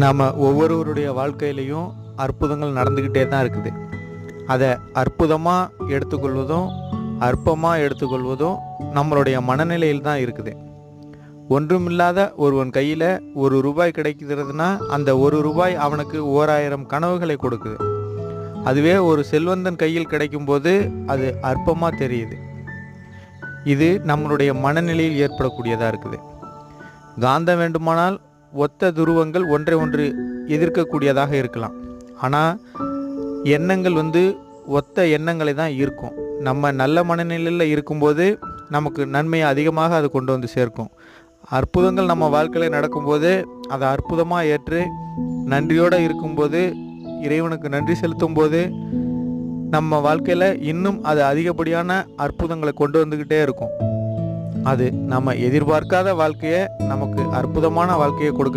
நாம் ஒவ்வொருவருடைய வாழ்க்கையிலையும் அற்புதங்கள் நடந்துக்கிட்டே தான் இருக்குது. அதை அற்புதமாக எடுத்துக்கொள்வதும் அற்பமாக எடுத்துக்கொள்வதும் நம்மளுடைய மனநிலையில் தான் இருக்குது. ஒன்றுமில்லாத ஒருவன் கையில் ₹1 கிடைக்கிறதுனா அந்த ₹1 அவனுக்கு 1000 கனவுகளை கொடுக்குது. அதுவே ஒரு செல்வந்தன் கையில் கிடைக்கும்போது அது அற்பமாக தெரியுது. இது நம்மளுடைய மனநிலையில் ஏற்படக்கூடியதாக இருக்குது. காந்தம் வேண்டுமானால் ஒத்த துருவங்கள் ஒன்றை ஒன்று எதிர்க்கக்கூடியதாக இருக்கலாம். ஆனால் எண்ணங்கள் ஒத்த எண்ணங்களை தான் ஈர்க்கும். நம்ம நல்ல மனநிலையில் இருக்கும்போது நமக்கு நன்மையை அதிகமாக அது கொண்டு வந்து சேர்க்கும். அற்புதங்கள் நம்ம வாழ்க்கையில் நடக்கும்போது அதை அற்புதமாக ஏற்று நன்றியோடு இருக்கும்போது, இறைவனுக்கு நன்றி செலுத்தும் போது நம்ம வாழ்க்கையில் இன்னும் அது அதிகப்படியான அற்புதங்களை கொண்டு வந்துக்கிட்டே இருக்கும். அது நம்ம எதிர்பார்க்காத வாழ்க்கையை நமக்கு அற்புதமான வாழ்க்கையை கொடுக்க